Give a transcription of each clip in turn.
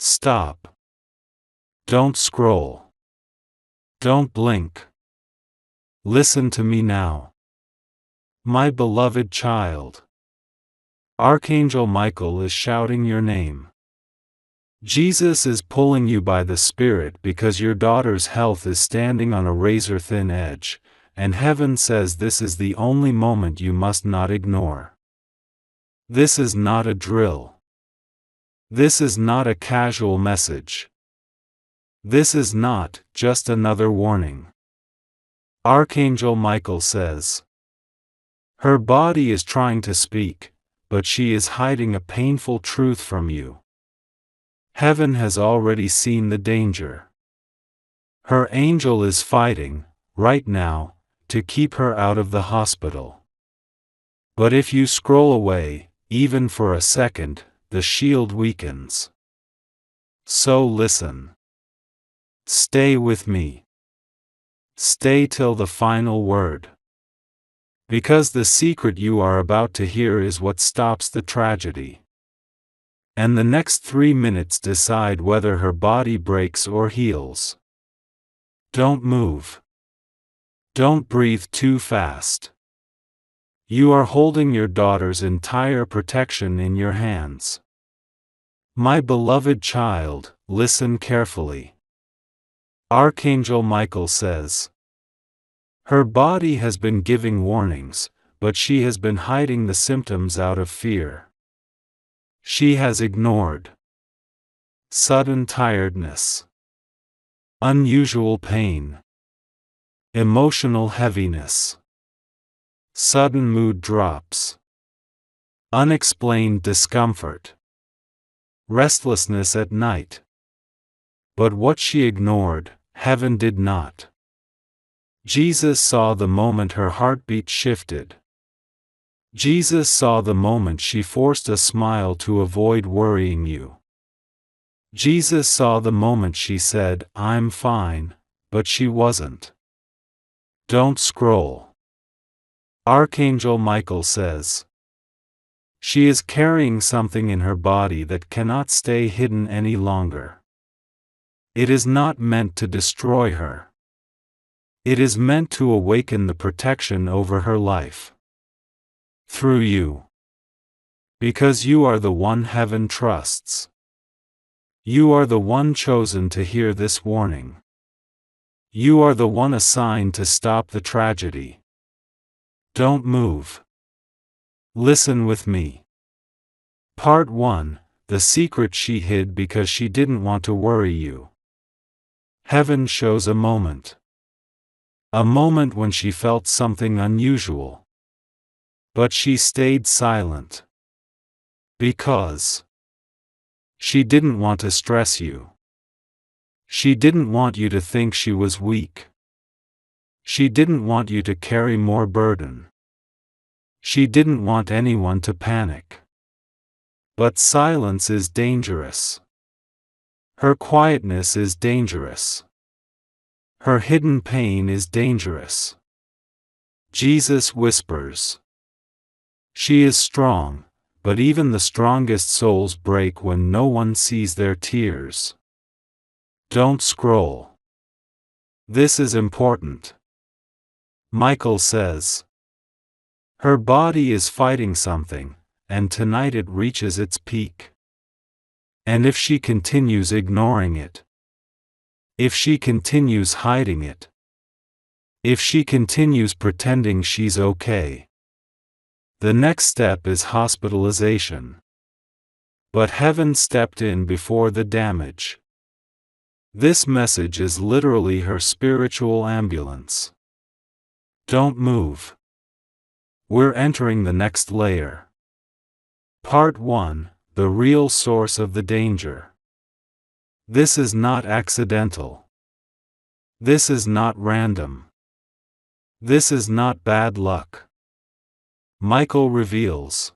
Stop. Don't scroll. Don't blink. Listen to me now. My beloved child. Archangel Michael is shouting your name. Jesus is pulling you by the Spirit because your daughter's health is standing on a razor-thin edge, and heaven says this is the only moment you must not ignore. This is not a drill. This is not a casual message. This is not just another warning. Archangel Michael says, her body is trying to speak, but she is hiding a painful truth from you. Heaven has already seen the danger. Her angel is fighting, right now, to keep her out of the hospital. But if you scroll away, even for a second, the shield weakens. So listen. Stay with me. Stay till the final word. Because the secret you are about to hear is what stops the tragedy. And the next 3 minutes decide whether her body breaks or heals. Don't move. Don't breathe too fast. You are holding your daughter's entire protection in your hands. My beloved child, listen carefully. Archangel Michael says, her body has been giving warnings, but she has been hiding the symptoms out of fear. She has ignored sudden tiredness, unusual pain, emotional heaviness, sudden mood drops, unexplained discomfort, restlessness at night. But what she ignored, heaven did not. Jesus saw the moment her heartbeat shifted. Jesus saw the moment she forced a smile to avoid worrying you. Jesus saw the moment she said, "I'm fine," but she wasn't. Don't scroll. Archangel Michael says, she is carrying something in her body that cannot stay hidden any longer. It is not meant to destroy her. It is meant to awaken the protection over her life. Through you. Because you are the one heaven trusts. You are the one chosen to hear this warning. You are the one assigned to stop the tragedy. Don't move. Listen with me. Part 1. The secret she hid because she didn't want to worry you. Heaven shows a moment. A moment when she felt something unusual. But she stayed silent. Because she didn't want to stress you. She didn't want you to think she was weak. She didn't want you to carry more burden. She didn't want anyone to panic. But silence is dangerous. Her quietness is dangerous. Her hidden pain is dangerous. Jesus whispers. She is strong, but even the strongest souls break when no one sees their tears. Don't scroll. This is important. Michael says, her body is fighting something, and tonight it reaches its peak. And if she continues ignoring it, if she continues hiding it, if she continues pretending she's okay, the next step is hospitalization. But heaven stepped in before the damage. This message is literally her spiritual ambulance. Don't move. We're entering the next layer. Part 1. The real source of the danger. This is not accidental. This is not random. This is not bad luck. Michael reveals.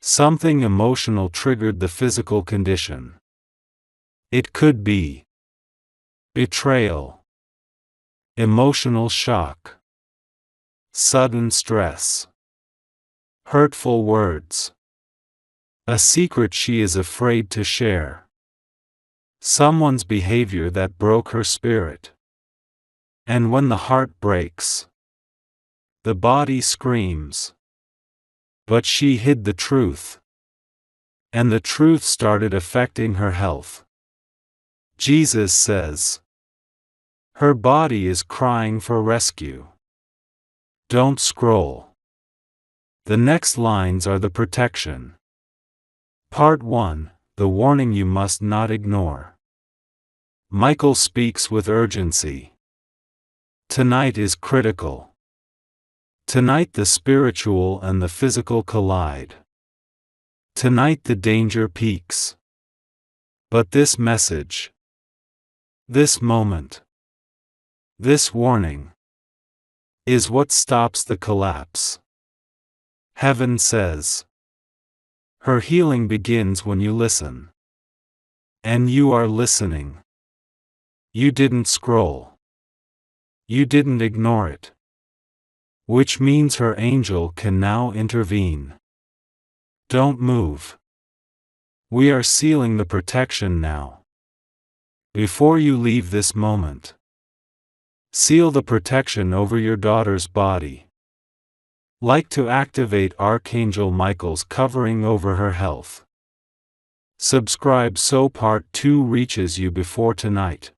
Something emotional triggered the physical condition. It could be betrayal, emotional shock, sudden stress, hurtful words, a secret she is afraid to share. someone's behavior that broke her spirit. And when the heart breaks, the body screams. But she hid the truth. And the truth started affecting her health. Jesus says, her body is crying for rescue. Don't scroll. The next lines are the protection. Part 1, the warning you must not ignore. Michael speaks with urgency. Tonight is critical. Tonight the spiritual and the physical collide. Tonight the danger peaks. But this message, this moment, this warning, is what stops the collapse. Heaven says, her healing begins when you listen. And you are listening. You didn't scroll. You didn't ignore it. Which means her angel can now intervene. Don't move. We are sealing the protection now. Before you leave this moment, seal the protection over your daughter's body. Like to activate Archangel Michael's covering over her health. Subscribe so part 2 reaches you before tonight.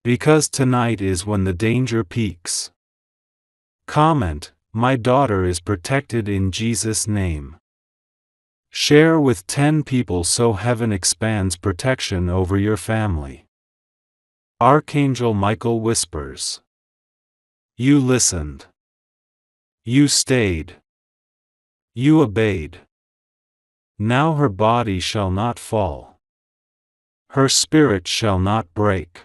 Because tonight is when the danger peaks. Comment, my daughter is protected in Jesus' name. Share with 10 people so heaven expands protection over your family. Archangel Michael whispers. You listened. You stayed. You obeyed. Now her body shall not fall. Her spirit shall not break.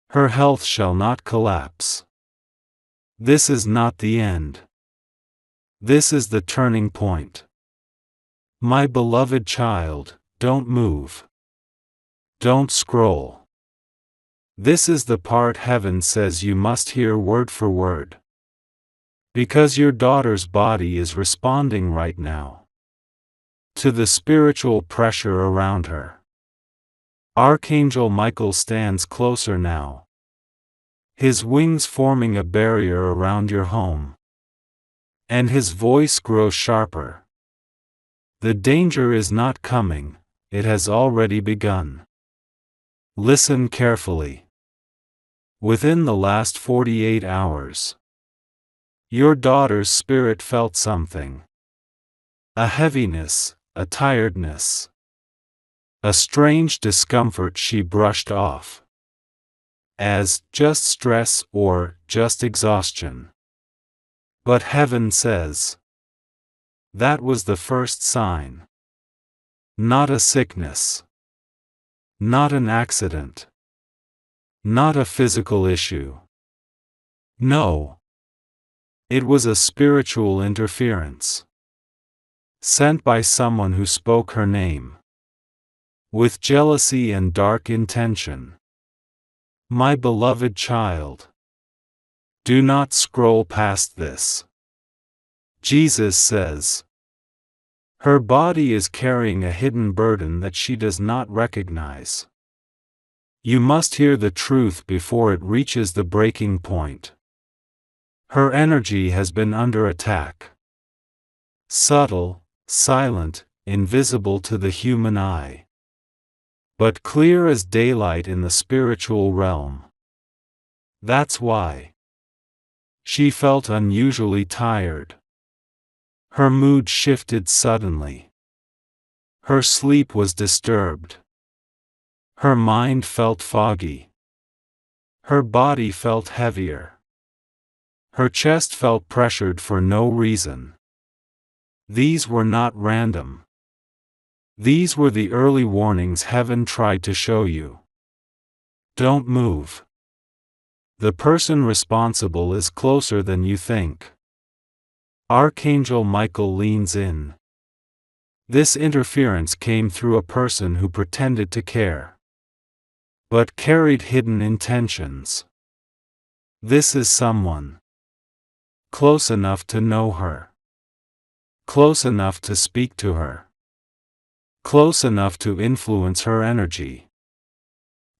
Her health shall not collapse. This is not the end. This is the turning point. My beloved child, don't move. Don't scroll. This is the part heaven says you must hear word for word. Because your daughter's body is responding right now to the spiritual pressure around her. Archangel Michael stands closer now, his wings forming a barrier around your home. And his voice grows sharper. The danger is not coming, it has already begun. Listen carefully. Within the last 48 hours, your daughter's spirit felt something. A heaviness, a tiredness. A strange discomfort she brushed off as just stress or just exhaustion. But heaven says that was the first sign. Not a sickness. Not an accident. Not a physical issue. No. It was a spiritual interference. Sent by someone who spoke her name. With jealousy and dark intention. My beloved child. Do not scroll past this. Jesus says. Her body is carrying a hidden burden that she does not recognize. You must hear the truth before it reaches the breaking point. Her energy has been under attack. Subtle, silent, invisible to the human eye. But clear as daylight in the spiritual realm. That's why she felt unusually tired. Her mood shifted suddenly. Her sleep was disturbed. Her mind felt foggy. Her body felt heavier. Her chest felt pressured for no reason. These were not random. These were the early warnings heaven tried to show you. Don't move. The person responsible is closer than you think. Archangel Michael leans in. This interference came through a person who pretended to care, but carried hidden intentions. This is someone close enough to know her, close enough to speak to her, close enough to influence her energy.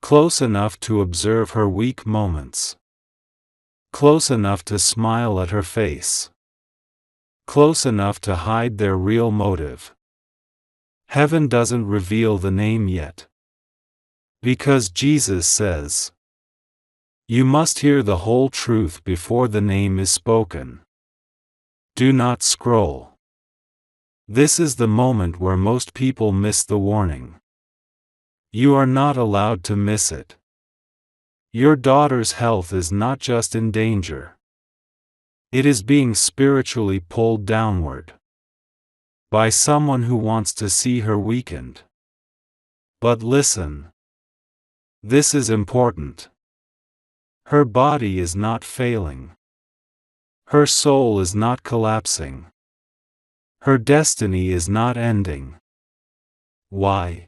close enough to observe her weak moments, close enough to smile at her face, close enough to hide their real motive. Heaven doesn't reveal the name yet, because Jesus says, "You must hear the whole truth before the name is spoken." Do not scroll. This is the moment where most people miss the warning. You are not allowed to miss it. Your daughter's health is not just in danger. It is being spiritually pulled downward by someone who wants to see her weakened. But listen. This is important. Her body is not failing. Her soul is not collapsing. Her destiny is not ending. Why?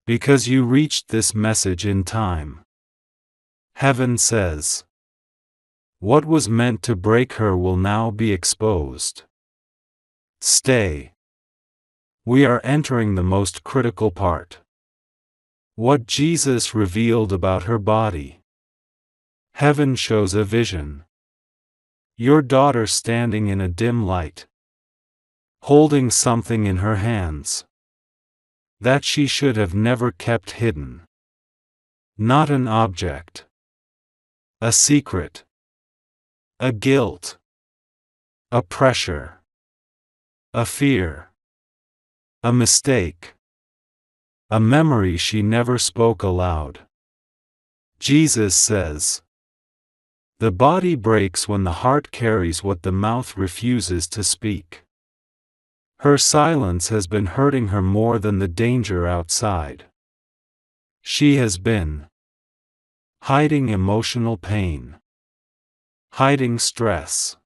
Because you reached this message in time. Heaven says, what was meant to break her will now be exposed. Stay. We are entering the most critical part. What Jesus revealed about her body. Heaven shows a vision. Your daughter standing in a dim light, holding something in her hands that she should have never kept hidden. Not an object. A secret. A guilt. A pressure. A fear. A mistake. A memory she never spoke aloud. Jesus says, the body breaks when the heart carries what the mouth refuses to speak. Her silence has been hurting her more than the danger outside. She has been hiding emotional pain, hiding stress,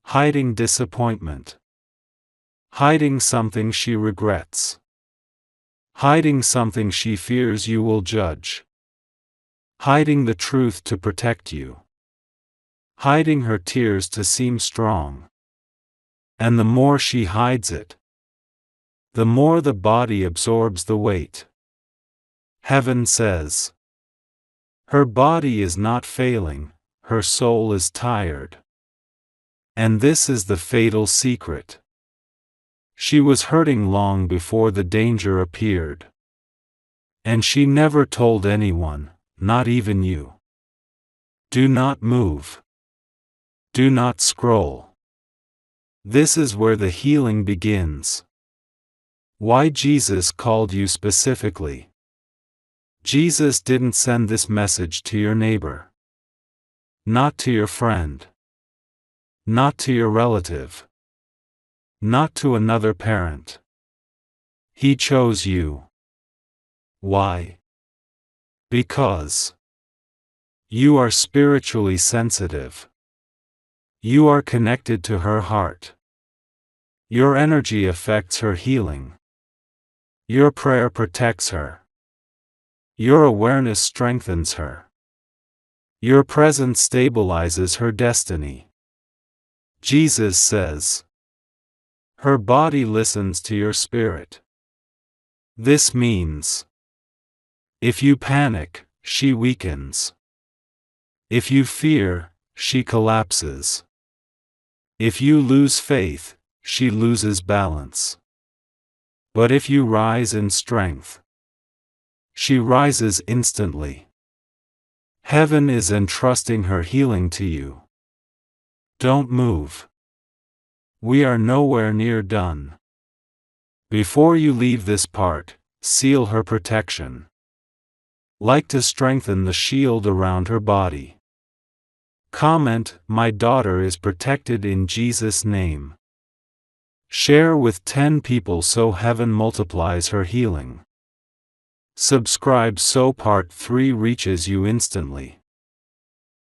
hiding disappointment, hiding something she regrets, hiding something she fears you will judge, hiding the truth to protect you, hiding her tears to seem strong. And the more she hides it, the more the body absorbs the weight. Heaven says, her body is not failing, her soul is tired. And this is the fatal secret. She was hurting long before the danger appeared. And she never told anyone, not even you. Do not move. Do not scroll. This is where the healing begins. Why Jesus called you specifically. Jesus didn't send this message to your neighbor. Not to your friend. Not to your relative. Not to another parent. He chose you. Why? Because you are spiritually sensitive. You are connected to her heart. Your energy affects her healing. Your prayer protects her. Your awareness strengthens her. Your presence stabilizes her destiny. Jesus says, her body listens to your spirit. This means, if you panic, she weakens. If you fear, she collapses. If you lose faith, she loses balance. But if you rise in strength, she rises instantly. Heaven is entrusting her healing to you. Don't move. We are nowhere near done. Before you leave this part, seal her protection. Like to strengthen the shield around her body. Comment, my daughter is protected in Jesus' name. Share with 10 people so heaven multiplies her healing. Subscribe so part 3 reaches you instantly.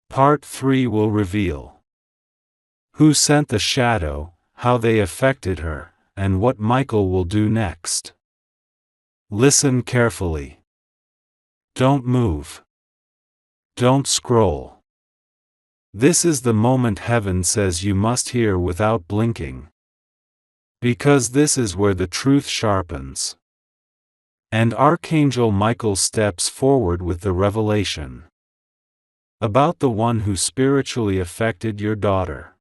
Part 3 will reveal who sent the shadow, how they affected her, and what Michael will do next. Listen carefully. Don't move. Don't scroll. This is the moment heaven says you must hear without blinking. Because this is where the truth sharpens. And Archangel Michael steps forward with the revelation about the one who spiritually affected your daughter.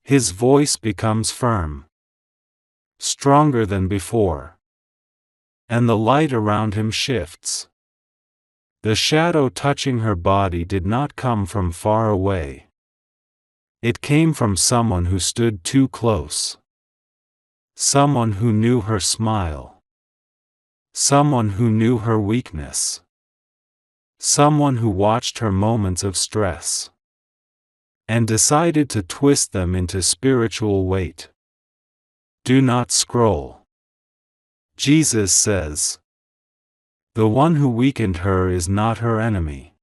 His voice becomes firm, stronger than before, and the light around him shifts. The shadow touching her body did not come from far away. It came from someone who stood too close. Someone who knew her smile. Someone who knew her weakness. Someone who watched her moments of stress and decided to twist them into spiritual weight. Do not scroll. Jesus says, the one who weakened her is not her enemy.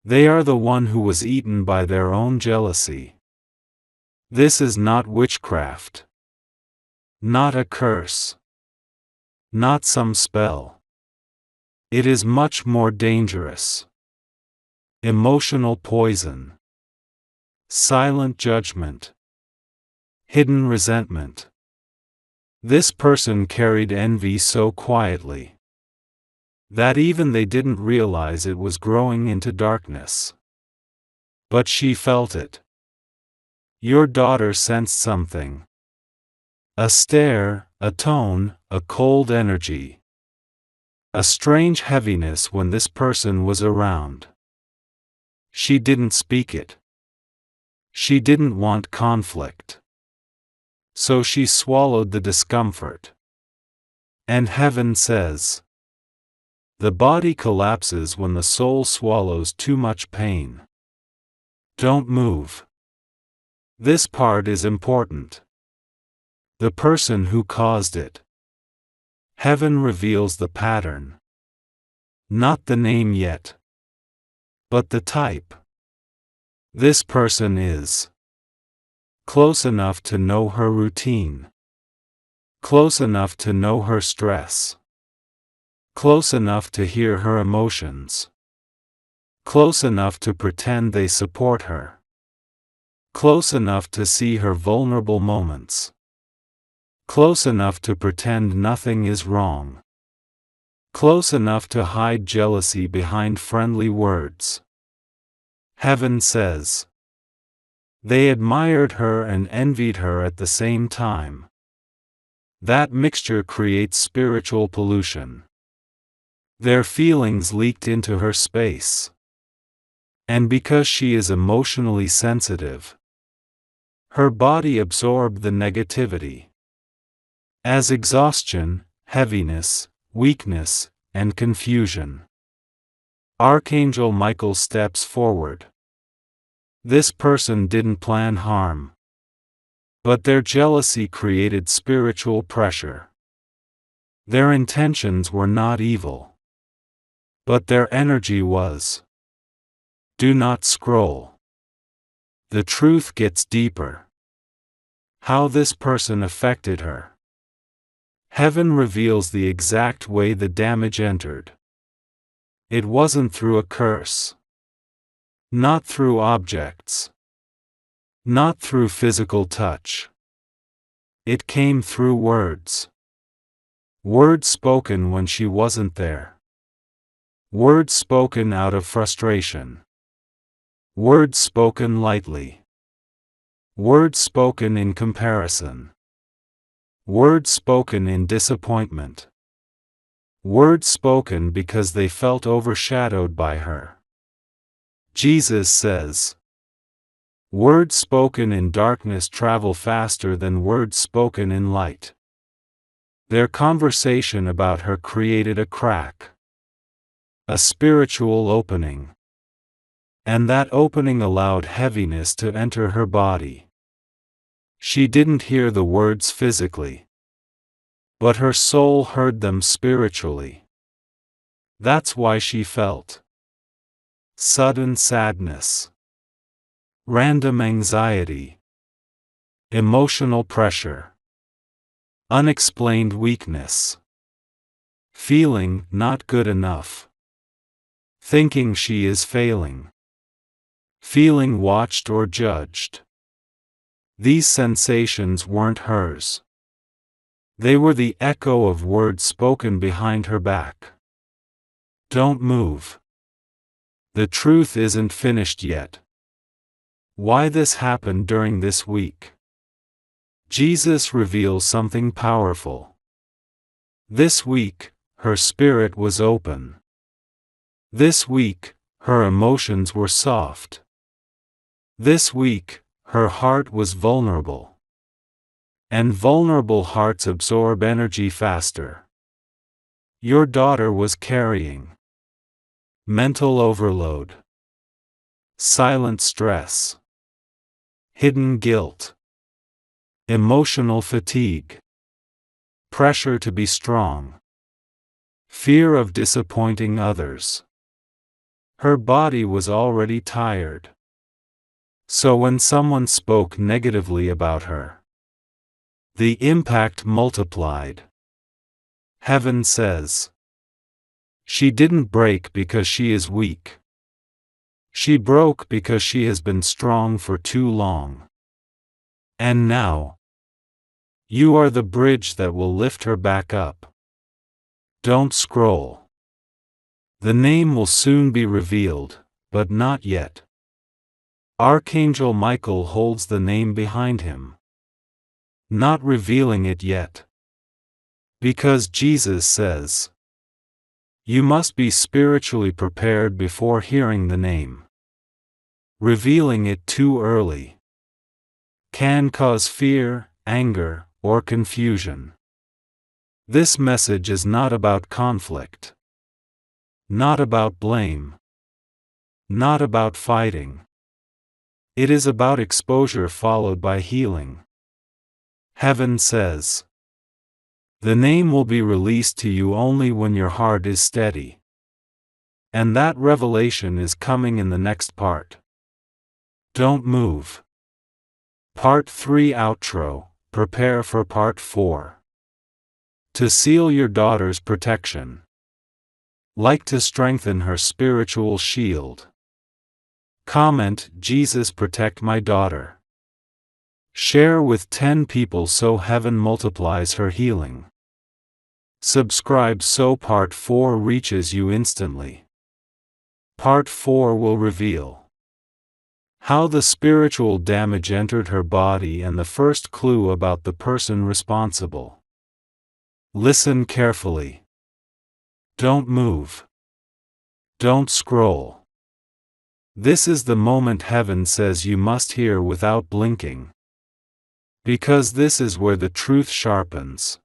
They are the one who was eaten by their own jealousy. This is not witchcraft. Not a curse. Not some spell. It is much more dangerous. Emotional poison. Silent judgment. Hidden resentment. This person carried envy so quietly that even they didn't realize it was growing into darkness. But she felt it. Your daughter sensed something. A stare, a tone, a cold energy. A strange heaviness when this person was around. She didn't speak it. She didn't want conflict. So she swallowed the discomfort. And heaven says, the body collapses when the soul swallows too much pain. Don't move. This part is important. The person who caused it. Heaven reveals the pattern. Not the name yet, but the type. This person is close enough to know her routine. Close enough to know her stress. Close enough to hear her emotions. Close enough to pretend they support her. Close enough to see her vulnerable moments. Close enough to pretend nothing is wrong. Close enough to hide jealousy behind friendly words. Heaven says, they admired her and envied her at the same time. That mixture creates spiritual pollution. Their feelings leaked into her space. And because she is emotionally sensitive, her body absorbed the negativity. As exhaustion, heaviness, weakness, and confusion. Archangel Michael steps forward. This person didn't plan harm, but their jealousy created spiritual pressure. Their intentions were not evil, but their energy was. Do not scroll. The truth gets deeper. How this person affected her. Heaven reveals the exact way the damage entered. It wasn't through a curse. Not through objects. Not through physical touch. It came through words. Words spoken when she wasn't there. Words spoken out of frustration. Words spoken lightly. Words spoken in comparison. Words spoken in disappointment. Words spoken because they felt overshadowed by her. Jesus says, words spoken in darkness travel faster than words spoken in light. Their conversation about her created a crack. A spiritual opening. And that opening allowed heaviness to enter her body. She didn't hear the words physically, but her soul heard them spiritually. That's why she felt sudden sadness, random anxiety, emotional pressure, unexplained weakness, feeling not good enough, thinking she is failing, feeling watched or judged. These sensations weren't hers. They were the echo of words spoken behind her back. Don't move. The truth isn't finished yet. Why this happened during this week? Jesus reveals something powerful. This week, her spirit was open. This week, her emotions were soft. This week, her heart was vulnerable. And vulnerable hearts absorb energy faster. Your daughter was carrying mental overload, silent stress, hidden guilt, emotional fatigue, pressure to be strong, fear of disappointing others. Her body was already tired. So when someone spoke negatively about her, the impact multiplied. Heaven says, she didn't break because she is weak. She broke because she has been strong for too long. And now, you are the bridge that will lift her back up. Don't scroll. The name will soon be revealed, but not yet. Archangel Michael holds the name behind him, not revealing it yet. Because Jesus says, you must be spiritually prepared before hearing the name. Revealing it too early can cause fear, anger, or confusion. This message is not about conflict, not about blame, not about fighting. It is about exposure followed by healing. Heaven says, the name will be released to you only when your heart is steady. And that revelation is coming in the next part. Don't move. Part 3 Outro. Prepare for Part 4. To seal your daughter's protection. Like to strengthen her spiritual shield. Comment, Jesus protect my daughter. Share with 10 people so heaven multiplies her healing. Subscribe so Part 4 reaches you instantly. Part 4 will reveal how the spiritual damage entered her body and the first clue about the person responsible. Listen carefully. Don't move. Don't scroll. This is the moment heaven says you must hear without blinking. Because this is where the truth sharpens.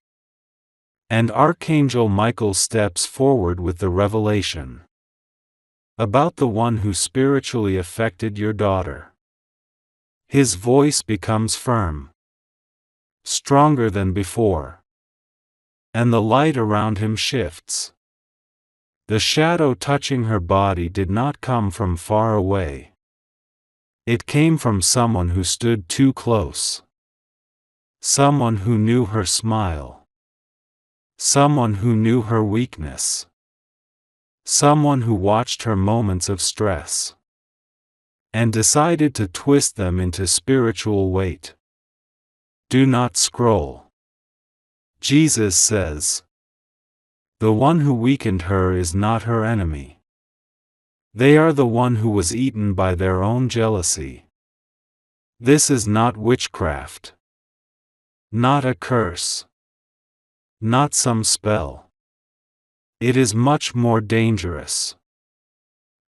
And Archangel Michael steps forward with the revelation about the one who spiritually affected your daughter. His voice becomes firm, stronger than before. And the light around him shifts. The shadow touching her body did not come from far away. It came from someone who stood too close. Someone who knew her smile. Someone who knew her weakness. Someone who watched her moments of stress and decided to twist them into spiritual weight. Do not scroll. Jesus says, the one who weakened her is not her enemy. They are the one who was eaten by their own jealousy. This is not witchcraft. Not a curse. Not some spell. It is much more dangerous.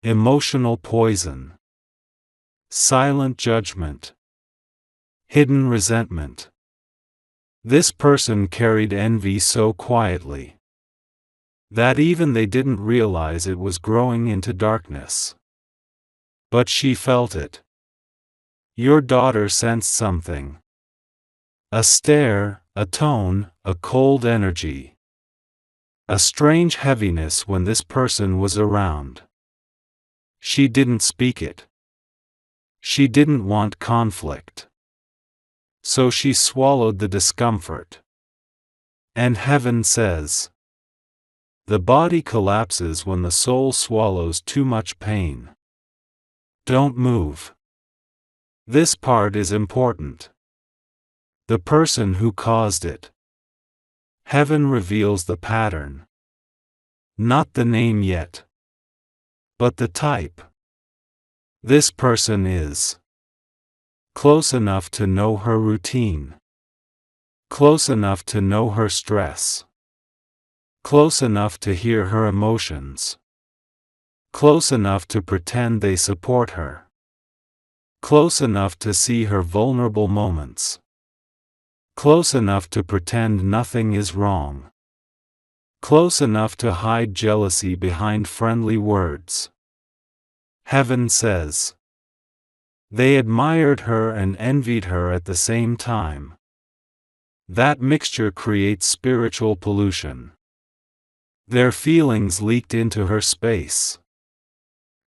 Emotional poison. Silent judgment. Hidden resentment. This person carried envy so quietly that even they didn't realize it was growing into darkness. But she felt it. Your daughter sensed something. A stare, a tone, a cold energy. A strange heaviness when this person was around. She didn't speak it. She didn't want conflict. So she swallowed the discomfort. And heaven says, the body collapses when the soul swallows too much pain. Don't move. This part is important. The person who caused it Heaven reveals the pattern. Not the name yet, but the type. This person is close enough to know her routine, close enough to know her stress, close enough to hear her emotions, close enough to pretend they support her, close enough to see her vulnerable moments, close enough to pretend nothing is wrong, close enough to hide jealousy behind friendly words. Heaven says, they admired her and envied her at the same time. That mixture creates spiritual pollution. Their feelings leaked into her space.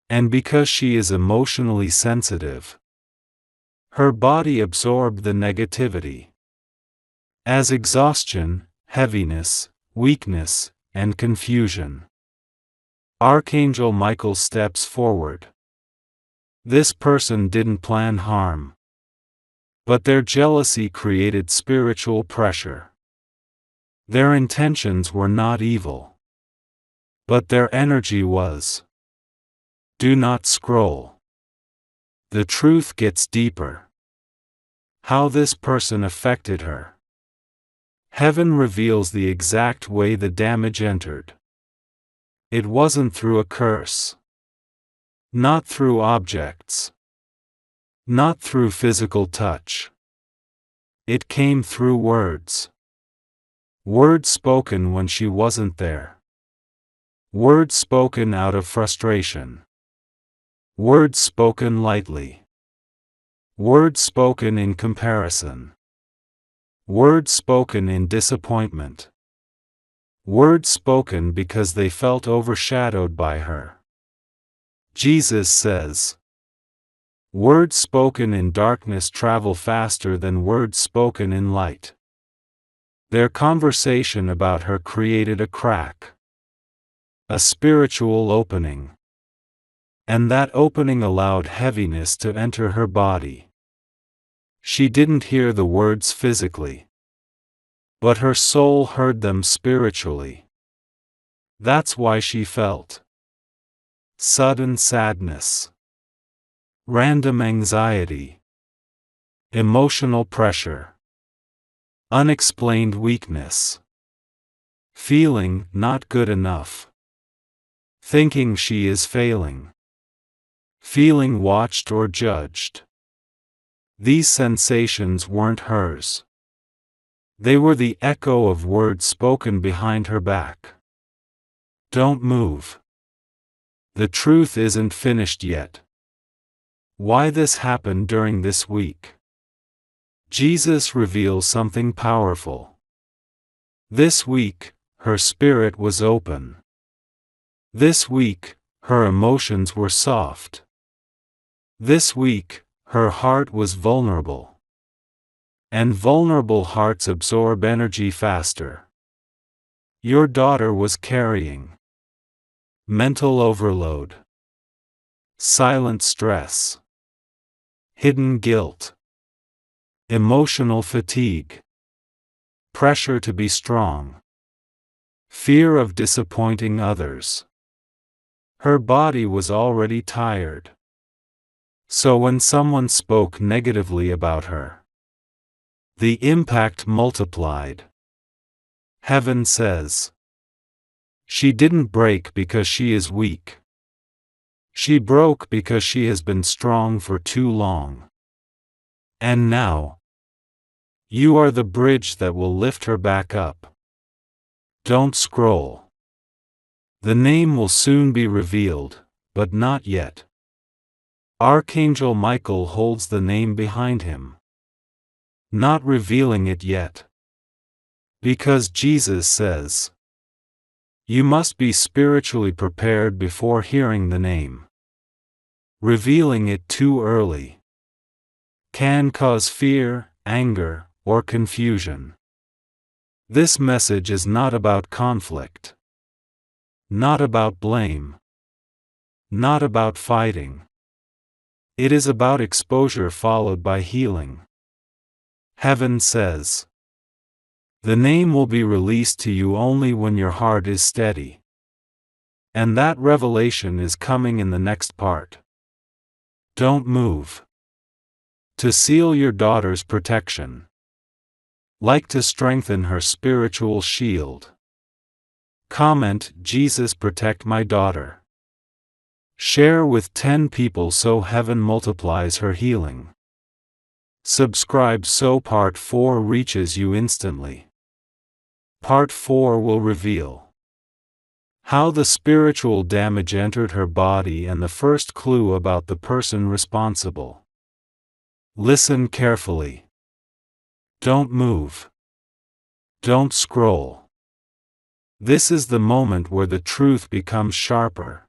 And because she is emotionally sensitive, her body absorbed the negativity as exhaustion, heaviness, weakness, and confusion. Archangel Michael steps forward. This person didn't plan harm, but their jealousy created spiritual pressure. Their intentions were not evil, but their energy was. Do not scroll. The truth gets deeper. How this person affected her. Heaven reveals the exact way the damage entered. It wasn't through a curse. Not through objects. Not through physical touch. It came through words. Words spoken when she wasn't there. Words spoken out of frustration. Words spoken lightly. Words spoken in comparison. Words spoken in disappointment. Words spoken because they felt overshadowed by her. Jesus says, words spoken in darkness travel faster than words spoken in light. Their conversation about her created a crack, a spiritual opening. And that opening allowed heaviness to enter her body. She didn't hear the words physically, but her soul heard them spiritually. That's why she felt sudden sadness, random anxiety, emotional pressure, unexplained weakness, feeling not good enough, thinking she is failing, feeling watched or judged. These sensations weren't hers. They were the echo of words spoken behind her back. Don't move. The truth isn't finished yet. Why this happened during this week? Jesus reveals something powerful. This week, her spirit was open. This week, her emotions were soft. This week, her heart was vulnerable. And vulnerable hearts absorb energy faster. Your daughter was carrying mental overload, silent stress, hidden guilt, emotional fatigue, pressure to be strong, fear of disappointing others. Her body was already tired. So when someone spoke negatively about her, the impact multiplied. Heaven says, she didn't break because she is weak. She broke because she has been strong for too long. And now, you are the bridge that will lift her back up. Don't scroll. The name will soon be revealed, but not yet. Archangel Michael holds the name behind him, not revealing it yet. Because Jesus says, you must be spiritually prepared before hearing the name. Revealing it too early can cause fear, anger, or confusion. This message is not about conflict, not about blame, not about fighting. It is about exposure followed by healing. Heaven says, The name will be released to you only when your heart is steady. And that revelation is coming in the next part. Don't move. To seal your daughter's protection. Like to strengthen her spiritual shield. Comment, Jesus protect my daughter. Share with 10 people so heaven multiplies her healing. Subscribe so part 4 reaches you instantly. Part 4 will reveal how the spiritual damage entered her body and the first clue about the person responsible. Listen carefully. Don't move. Don't scroll. This is the moment where the truth becomes sharper.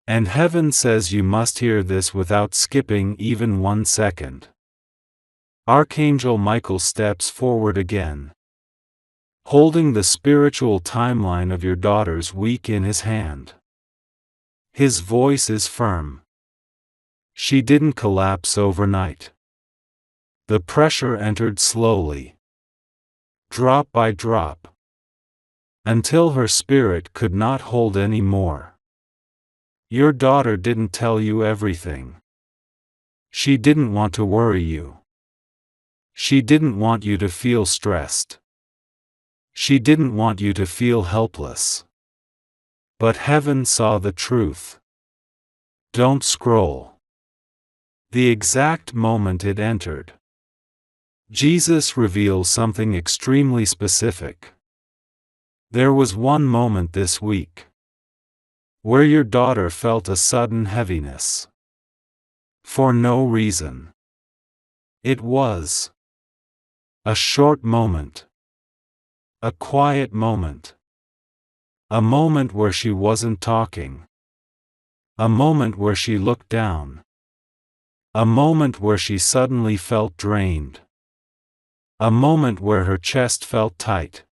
And heaven says you must hear this without skipping even 1 second. Archangel Michael steps forward again, holding the spiritual timeline of your daughter's week in his hand. His voice is firm. She didn't collapse overnight. The pressure entered slowly, drop by drop, until her spirit could not hold any more. Your daughter didn't tell you everything. She didn't want to worry you. She didn't want you to feel stressed. She didn't want you to feel helpless. But heaven saw the truth. Don't scroll. The exact moment it entered, Jesus reveals something extremely specific. There was one moment this week where your daughter felt a sudden heaviness. For no reason. It was a short moment. A quiet moment. A moment where she wasn't talking. A moment where she looked down. A moment where she suddenly felt drained. A moment where her chest felt tight.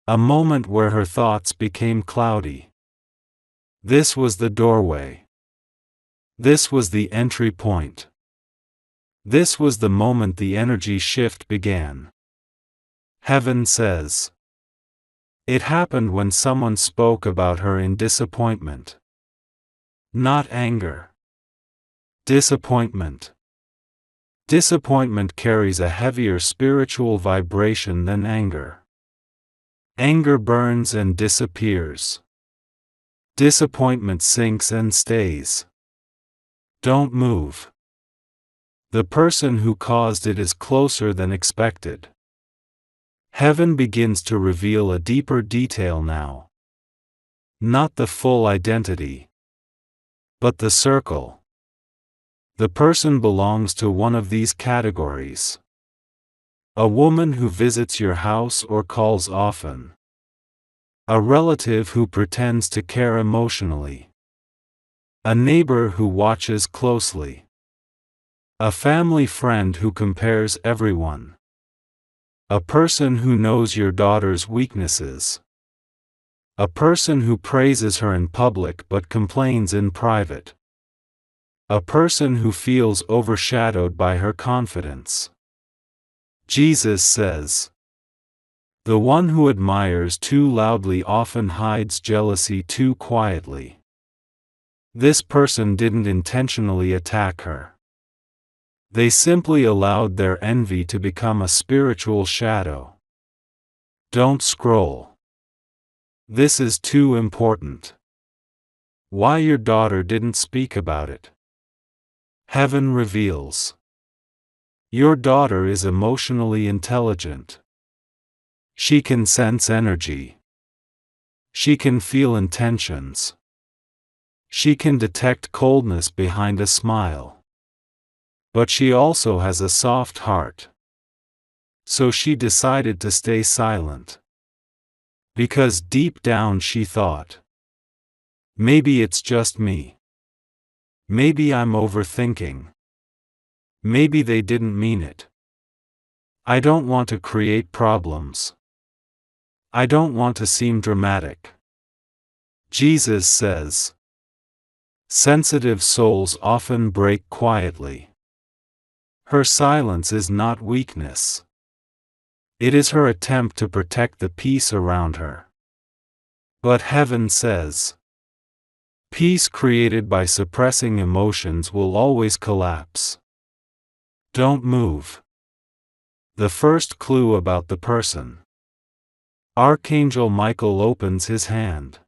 A moment where her thoughts became cloudy. This was the doorway. This was the entry point. This was the moment the energy shift began. Heaven says. It happened when someone spoke about her in disappointment. Not anger. Disappointment. Disappointment carries a heavier spiritual vibration than anger. Anger burns and disappears. Disappointment sinks and stays. Don't move. The person who caused it is closer than expected. Heaven begins to reveal a deeper detail now. Not the full identity, but the circle. The person belongs to one of these categories. A woman who visits your house or calls often. A relative who pretends to care emotionally. A neighbor who watches closely. A family friend who compares everyone. A person who knows your daughter's weaknesses. A person who praises her in public but complains in private. A person who feels overshadowed by her confidence. Jesus says, the one who admires too loudly often hides jealousy too quietly. This person didn't intentionally attack her. They simply allowed their envy to become a spiritual shadow. Don't scroll. This is too important. Why your daughter didn't speak about it. Heaven reveals. Your daughter is emotionally intelligent. She can sense energy. She can feel intentions. She can detect coldness behind a smile. But she also has a soft heart. So she decided to stay silent. Because deep down she thought, maybe it's just me. Maybe I'm overthinking. Maybe they didn't mean it. I don't want to create problems. I don't want to seem dramatic. Jesus says, sensitive souls often break quietly. Her silence is not weakness. It is her attempt to protect the peace around her. But heaven says, peace created by suppressing emotions will always collapse. Don't move. The first clue about the person. Archangel Michael opens his hand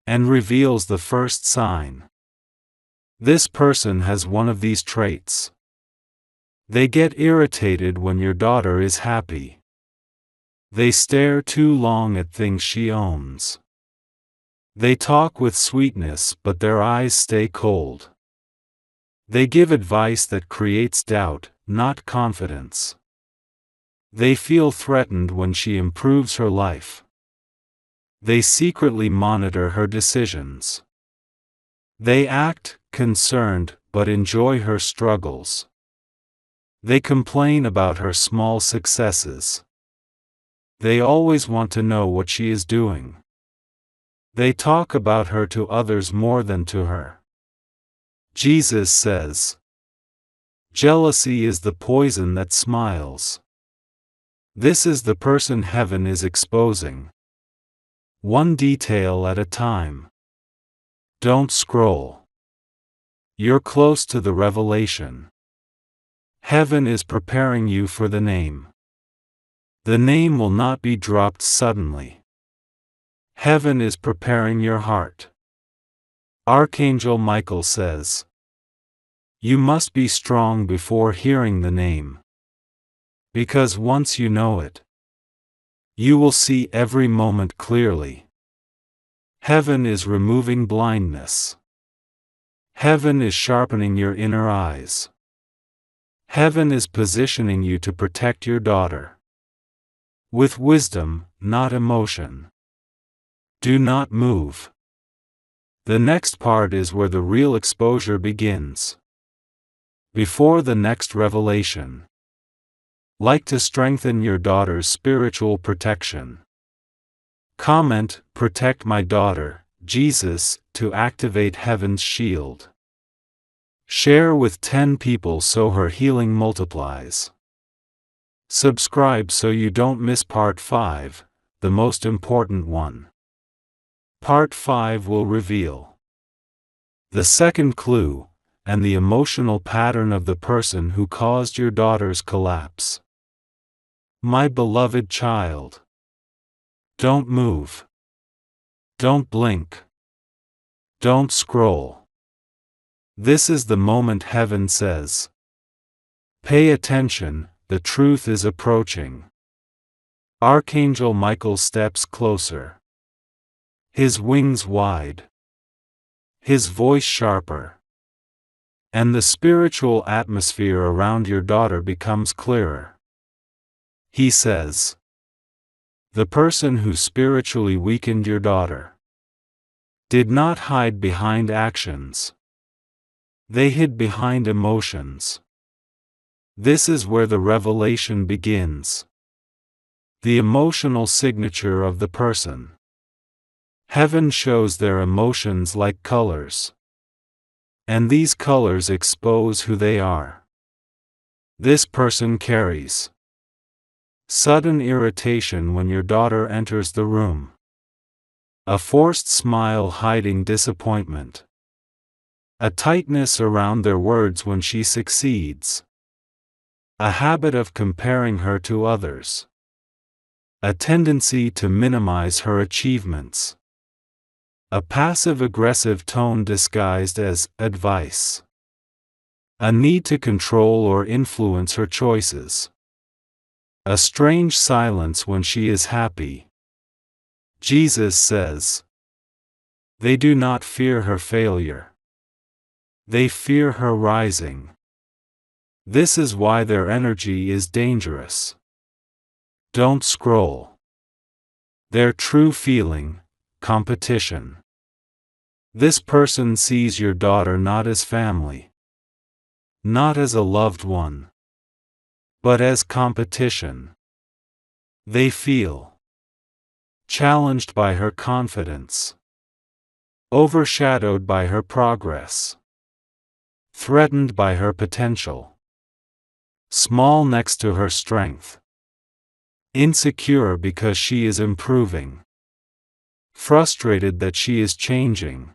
and reveals the first sign. This person has one of these traits. They get irritated when your daughter is happy. They stare too long at things she owns. They talk with sweetness but their eyes stay cold. They give advice that creates doubt, not confidence. They feel threatened when she improves her life. They secretly monitor her decisions. They act concerned but enjoy her struggles. They complain about her small successes. They always want to know what she is doing. They talk about her to others more than to her. Jesus says, jealousy is the poison that smiles. This is the person heaven is exposing. One detail at a time. Don't scroll. You're close to the revelation. Heaven is preparing you for the name. The name will not be dropped suddenly. Heaven is preparing your heart. Archangel Michael says, you must be strong before hearing the name. Because once you know it, you will see every moment clearly. Heaven is removing blindness. Heaven is sharpening your inner eyes. Heaven is positioning you to protect your daughter. With wisdom, not emotion. Do not move. The next part is where the real exposure begins. Before the next revelation. Like to strengthen your daughter's spiritual protection. Comment, protect my daughter, Jesus, to activate heaven's shield. Share with 10 people so her healing multiplies. Subscribe so you don't miss part 5, the most important one. Part 5 will reveal the second clue, and the emotional pattern of the person who caused your daughter's collapse. My beloved child. Don't move. Don't blink. Don't scroll. This is the moment heaven says, pay attention, the truth is approaching. Archangel Michael steps closer. His wings wide. His voice sharper. And the spiritual atmosphere around your daughter becomes clearer. He says, the person who spiritually weakened your daughter did not hide behind actions. They hid behind emotions. This is where the revelation begins. The emotional signature of the person. Heaven shows their emotions like colors. And these colors expose who they are. This person carries sudden irritation when your daughter enters the room. A forced smile hiding disappointment. A tightness around their words when she succeeds. A habit of comparing her to others. A tendency to minimize her achievements. A passive-aggressive tone disguised as advice. A need to control or influence her choices. A strange silence when she is happy. Jesus says, they do not fear her failure. They fear her rising. This is why their energy is dangerous. Don't scroll. Their true feeling, competition. This person sees your daughter not as family. Not as a loved one. But as competition. They feel challenged by her confidence. Overshadowed by her progress. Threatened by her potential. Small next to her strength. insecure because she is improving, frustrated that she is changing,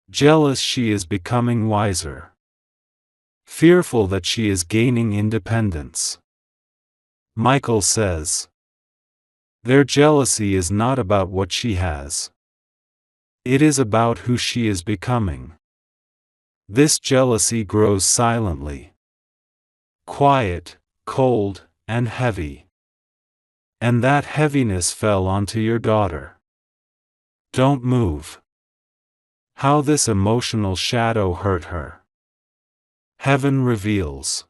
jealous she is becoming wiser, fearful that she is gaining independence. Michael says, their jealousy is not about what she has. It is about who she is becoming. This jealousy grows silently, quiet, cold, and heavy. And that heaviness fell onto your daughter. Don't move. How this emotional shadow hurt her. Heaven reveals.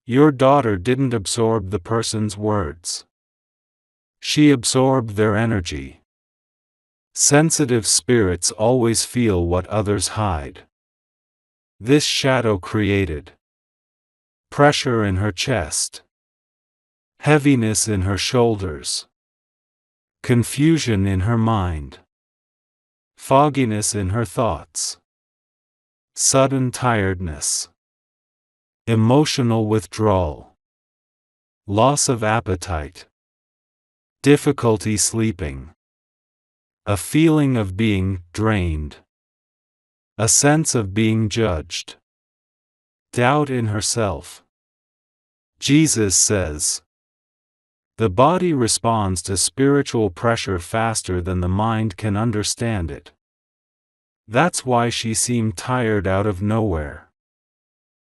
Your daughter didn't absorb the person's words. She absorbed their energy. Sensitive spirits always feel what others hide. This shadow created pressure in her chest, heaviness in her shoulders, confusion in her mind, fogginess in her thoughts, sudden tiredness, emotional withdrawal, loss of appetite, difficulty sleeping, a feeling of being drained, a sense of being judged, doubt in herself. Jesus says, the body responds to spiritual pressure faster than the mind can understand it. That's why she seemed tired out of nowhere.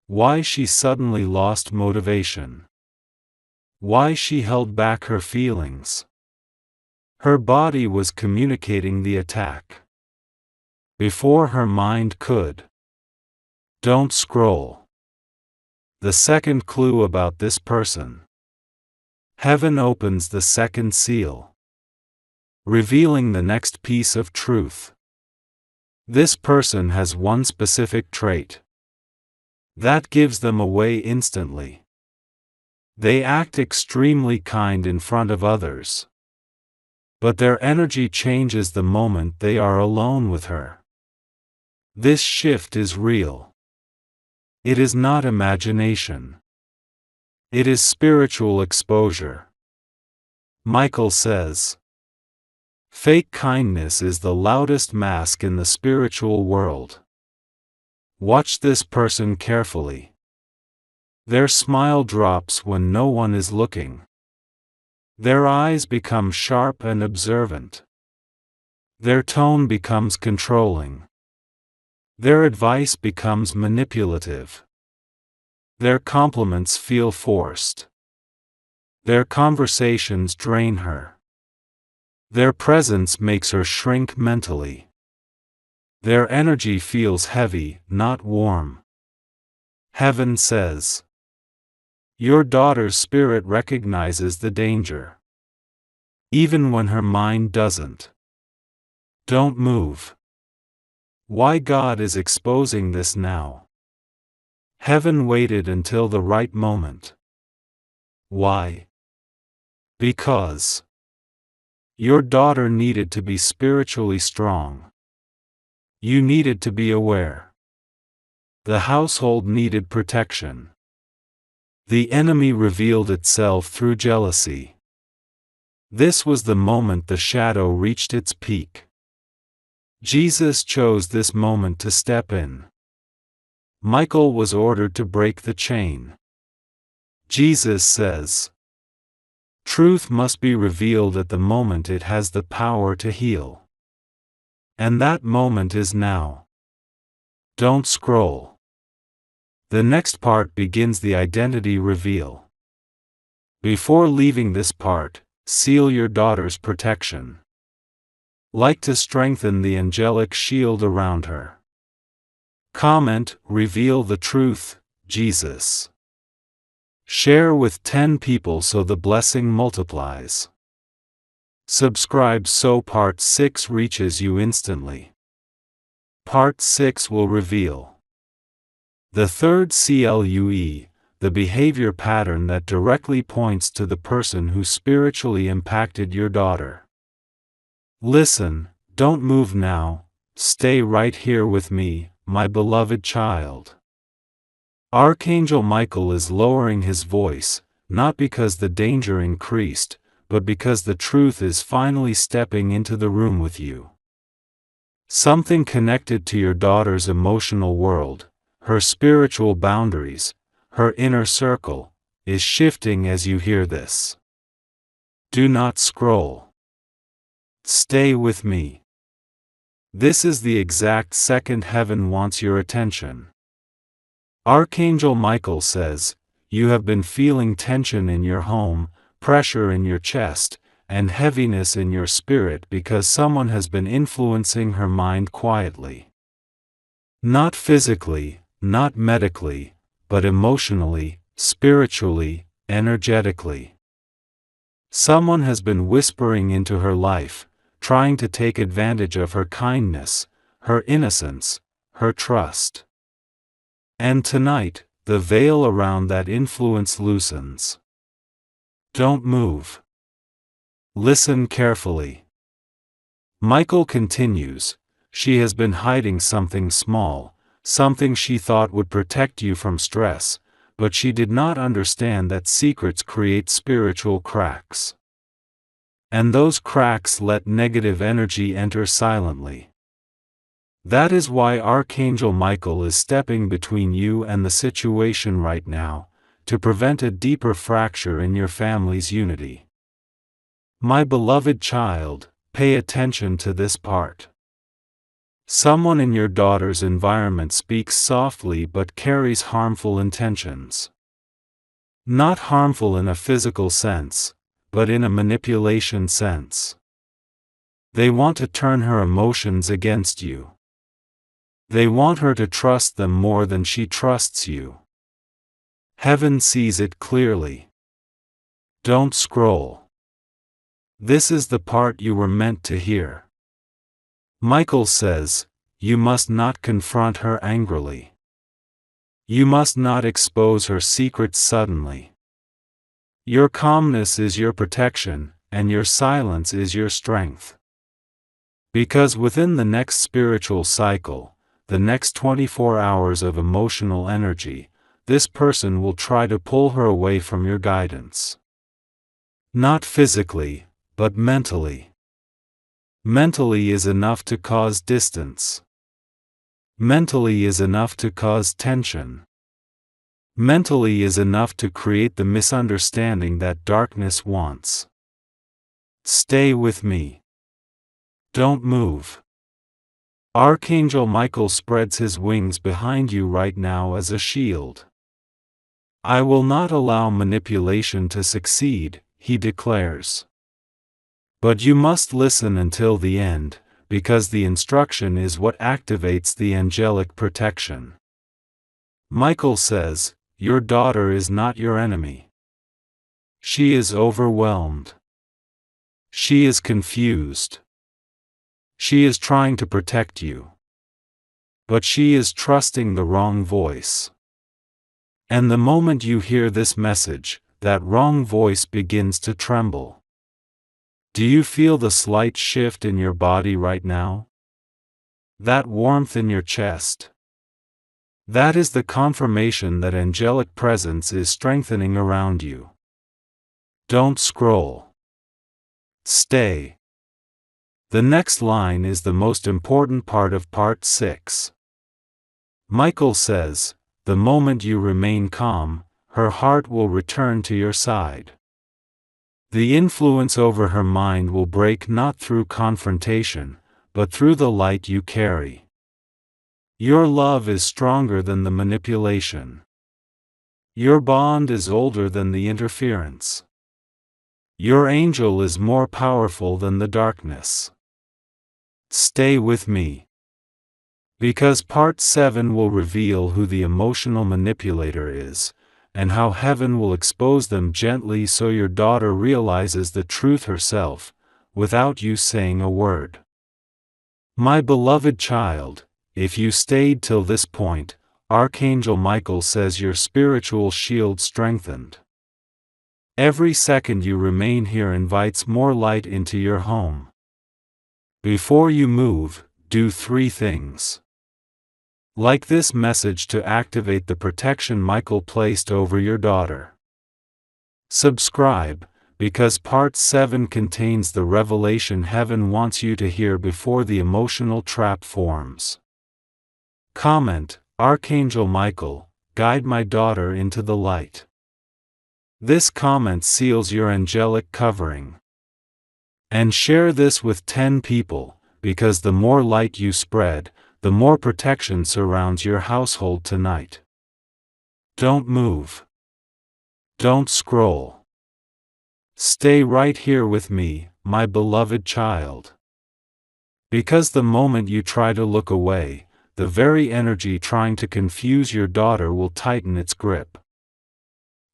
Why she suddenly lost motivation. Why she held back her feelings. Her body was communicating the attack before her mind could. Don't scroll. The second clue about this person. Heaven opens the second seal, revealing the next piece of truth. This person has one specific trait that gives them away instantly. They act extremely kind in front of others, but their energy changes the moment they are alone with her. This shift is real. It is not imagination. It is spiritual exposure. Michael says, fake kindness is the loudest mask in the spiritual world. Watch this person carefully. Their smile drops when no one is looking. Their eyes become sharp and observant. Their tone becomes controlling. Their advice becomes manipulative. Their compliments feel forced. Their conversations drain her. Their presence makes her shrink mentally. Their energy feels heavy, not warm. Heaven says, your daughter's spirit recognizes the danger, even when her mind doesn't. Don't move. Why God is exposing this now? Heaven waited until the right moment. Why? Because your daughter needed to be spiritually strong. You needed to be aware. The household needed protection. The enemy revealed itself through jealousy. This was the moment the shadow reached its peak. Jesus chose this moment to step in. Michael was ordered to break the chain. Jesus says, truth must be revealed at the moment it has the power to heal. And that moment is now. Don't scroll. The next part begins the identity reveal. Before leaving this part, seal your daughter's protection. Like to strengthen the angelic shield around her. Comment, reveal the truth, Jesus. Share with 10 people so the blessing multiplies. Subscribe so Part 6 reaches you instantly. Part 6 will reveal the third CLUE, the behavior pattern that directly points to the person who spiritually impacted your daughter. Listen, don't move now, stay right here with me, my beloved child. Archangel Michael is lowering his voice, not because the danger increased, but because the truth is finally stepping into the room with you. Something connected to your daughter's emotional world, her spiritual boundaries, her inner circle, is shifting as you hear this. Do not scroll. Stay with me. This is the exact second heaven wants your attention. Archangel Michael says, you have been feeling tension in your home, pressure in your chest, and heaviness in your spirit because someone has been influencing her mind quietly. Not physically, not medically, but emotionally, spiritually, energetically. Someone has been whispering into her life, trying to take advantage of her kindness, her innocence, her trust. And tonight, the veil around that influence loosens. Don't move. Listen carefully. Michael continues, she has been hiding something small, something she thought would protect you from stress, but she did not understand that secrets create spiritual cracks. And those cracks let negative energy enter silently. That is why Archangel Michael is stepping between you and the situation right now, to prevent a deeper fracture in your family's unity. My beloved child, pay attention to this part. Someone in your daughter's environment speaks softly but carries harmful intentions. Not harmful in a physical sense, but in a manipulation sense. They want to turn her emotions against you. They want her to trust them more than she trusts you. Heaven sees it clearly. Don't scroll. This is the part you were meant to hear. Michael says, you must not confront her angrily. You must not expose her secrets suddenly. Your calmness is your protection, and your silence is your strength. Because within the next spiritual cycle, the next 24 hours of emotional energy, this person will try to pull her away from your guidance. Not physically, but mentally. Mentally is enough to cause distance. Mentally is enough to cause tension. Mentally is enough to create the misunderstanding that darkness wants. Stay with me. Don't move. Archangel Michael spreads his wings behind you right now as a shield. I will not allow manipulation to succeed, he declares. But you must listen until the end, because the instruction is what activates the angelic protection. Michael says, your daughter is not your enemy. She is overwhelmed. She is confused. She is trying to protect you. But she is trusting the wrong voice. And the moment you hear this message, that wrong voice begins to tremble. Do you feel the slight shift in your body right now? That warmth in your chest? That is the confirmation that angelic presence is strengthening around you. Don't scroll. Stay. The next line is the most important part of part 6. Michael says, the moment you remain calm, her heart will return to your side. The influence over her mind will break not through confrontation, but through the light you carry. Your love is stronger than the manipulation. Your bond is older than the interference. Your angel is more powerful than the darkness. Stay with me. Because part 7 will reveal who the emotional manipulator is, and how heaven will expose them gently so your daughter realizes the truth herself, without you saying a word. My beloved child, if you stayed till this point, Archangel Michael says your spiritual shield strengthened. Every second you remain here invites more light into your home. Before you move, do 3 things. Like this message to activate the protection Michael placed over your daughter. Subscribe, because part 7 contains the revelation heaven wants you to hear before the emotional trap forms. Comment, Archangel Michael, guide my daughter into the light. This comment seals your angelic covering. And share this with 10 people, because the more light you spread, the more protection surrounds your household tonight. Don't move. Don't scroll. Stay right here with me, my beloved child. Because the moment you try to look away, the very energy trying to confuse your daughter will tighten its grip.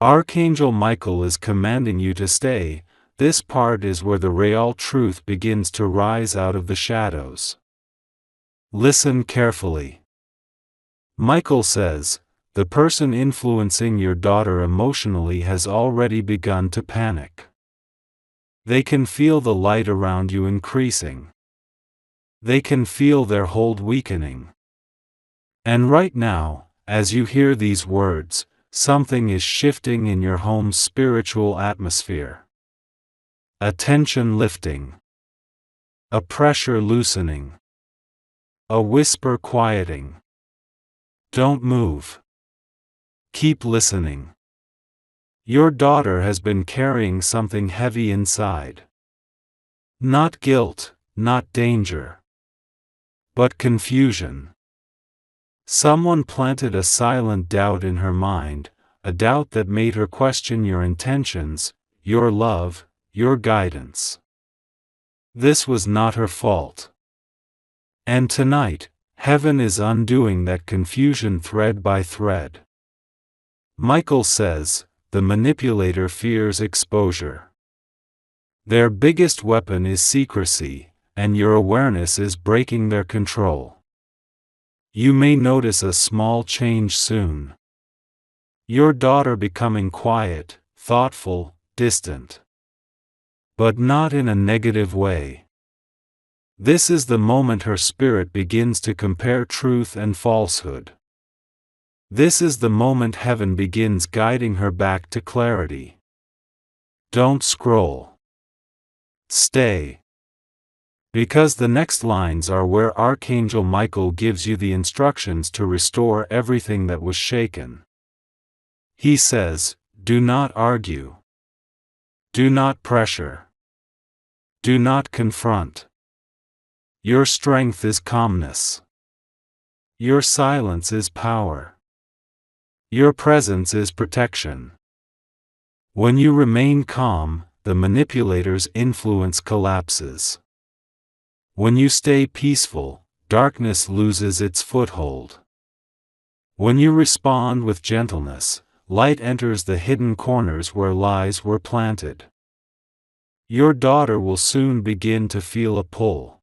Archangel Michael is commanding you to stay. This part is where the real truth begins to rise out of the shadows. Listen carefully. Michael says, the person influencing your daughter emotionally has already begun to panic. They can feel the light around you increasing. They can feel their hold weakening. And right now, as you hear these words, something is shifting in your home's spiritual atmosphere. A tension lifting. A pressure loosening. A whisper quieting. Don't move. Keep listening. Your daughter has been carrying something heavy inside. Not guilt, not danger, but confusion. Someone planted a silent doubt in her mind, a doubt that made her question your intentions, your love, your guidance. This was not her fault. And tonight, heaven is undoing that confusion thread by thread. Michael says, the manipulator fears exposure. Their biggest weapon is secrecy, and your awareness is breaking their control. You may notice a small change soon. Your daughter becoming quiet, thoughtful, distant. But not in a negative way. This is the moment her spirit begins to compare truth and falsehood. This is the moment heaven begins guiding her back to clarity. Don't scroll. Stay. Because the next lines are where Archangel Michael gives you the instructions to restore everything that was shaken. He says, do not argue. Do not pressure. Do not confront. Your strength is calmness. Your silence is power. Your presence is protection. When you remain calm, the manipulator's influence collapses. When you stay peaceful, darkness loses its foothold. When you respond with gentleness, light enters the hidden corners where lies were planted. Your daughter will soon begin to feel a pull.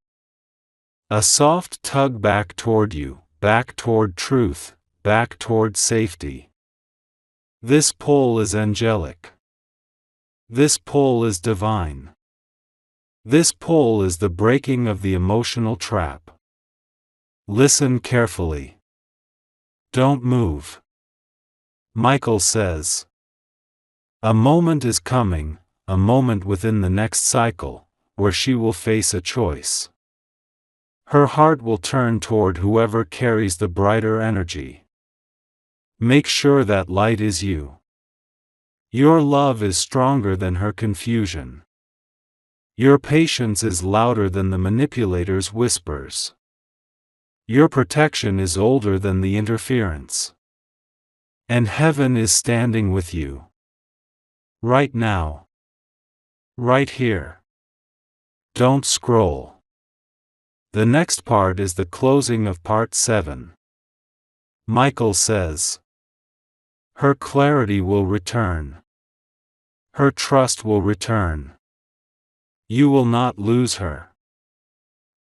A soft tug back toward you, back toward truth, back toward safety. This pull is angelic. This pull is divine. This pull is the breaking of the emotional trap. Listen carefully. Don't move. Michael says, a moment is coming, a moment within the next cycle, where she will face a choice. Her heart will turn toward whoever carries the brighter energy. Make sure that light is you. Your love is stronger than her confusion. Your patience is louder than the manipulator's whispers. Your protection is older than the interference. And heaven is standing with you. Right now. Right here. Don't scroll. The next part is the closing of part 7. Michael says, her clarity will return. Her trust will return. You will not lose her.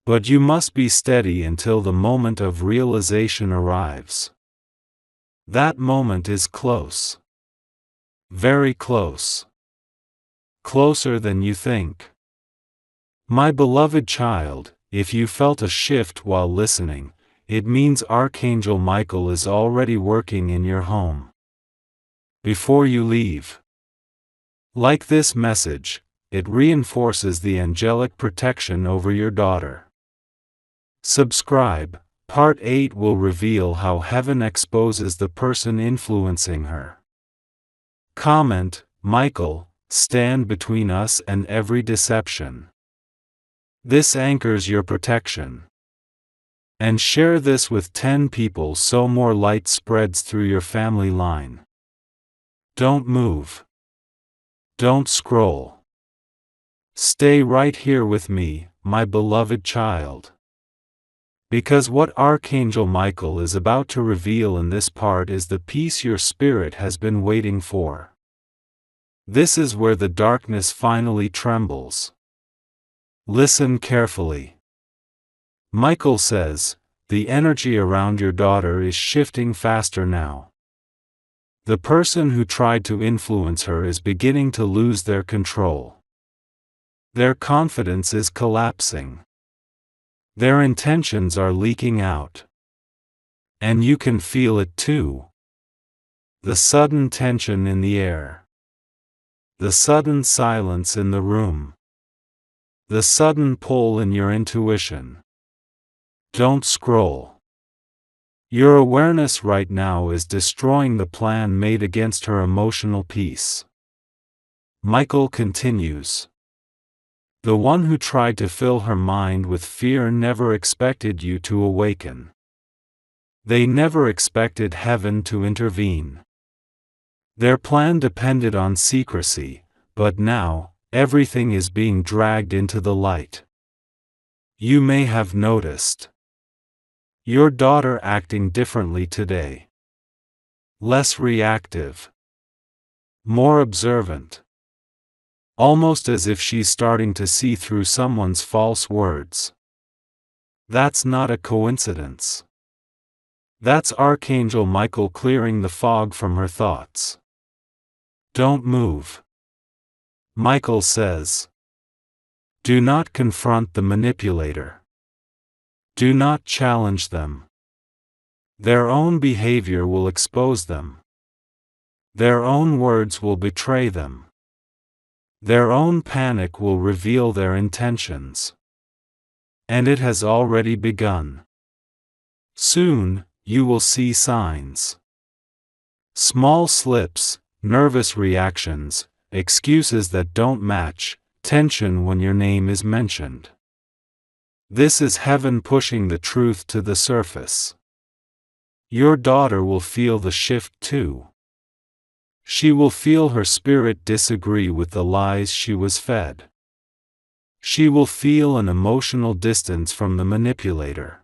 But you must be steady until the moment of realization arrives. That moment is close. Very close. Closer than you think. My beloved child, if you felt a shift while listening, it means Archangel Michael is already working in your home. Before you leave, Like this message, it reinforces the angelic protection over your daughter. Subscribe. Part 8 will reveal how heaven exposes the person influencing her. Comment, Michael, stand between us and every deception. This anchors your protection. And share this with 10 people so more light spreads through your family line. Don't move. Don't scroll. Stay right here with me, my beloved child. Because what Archangel Michael is about to reveal in this part is the peace your spirit has been waiting for. This is where the darkness finally trembles. Listen carefully. Michael says, the energy around your daughter is shifting faster now. The person who tried to influence her is beginning to lose their control. Their confidence is collapsing. Their intentions are leaking out. And you can feel it too. The sudden tension in the air. The sudden silence in the room. The sudden pull in your intuition. Don't scroll. Your awareness right now is destroying the plan made against her emotional peace. Michael continues. The one who tried to fill her mind with fear never expected you to awaken. They never expected heaven to intervene. Their plan depended on secrecy, but now, everything is being dragged into the light. You may have noticed your daughter acting differently today. Less reactive. More observant. Almost as if she's starting to see through someone's false words. That's not a coincidence. That's Archangel Michael clearing the fog from her thoughts. Don't move. Michael says. Do not confront the manipulator. Do not challenge them. Their own behavior will expose them. Their own words will betray them. Their own panic will reveal their intentions. And it has already begun. Soon, you will see signs. Small slips, nervous reactions, excuses that don't match, tension when your name is mentioned. This is heaven pushing the truth to the surface. Your daughter will feel the shift too. She will feel her spirit disagree with the lies she was fed. She will feel an emotional distance from the manipulator.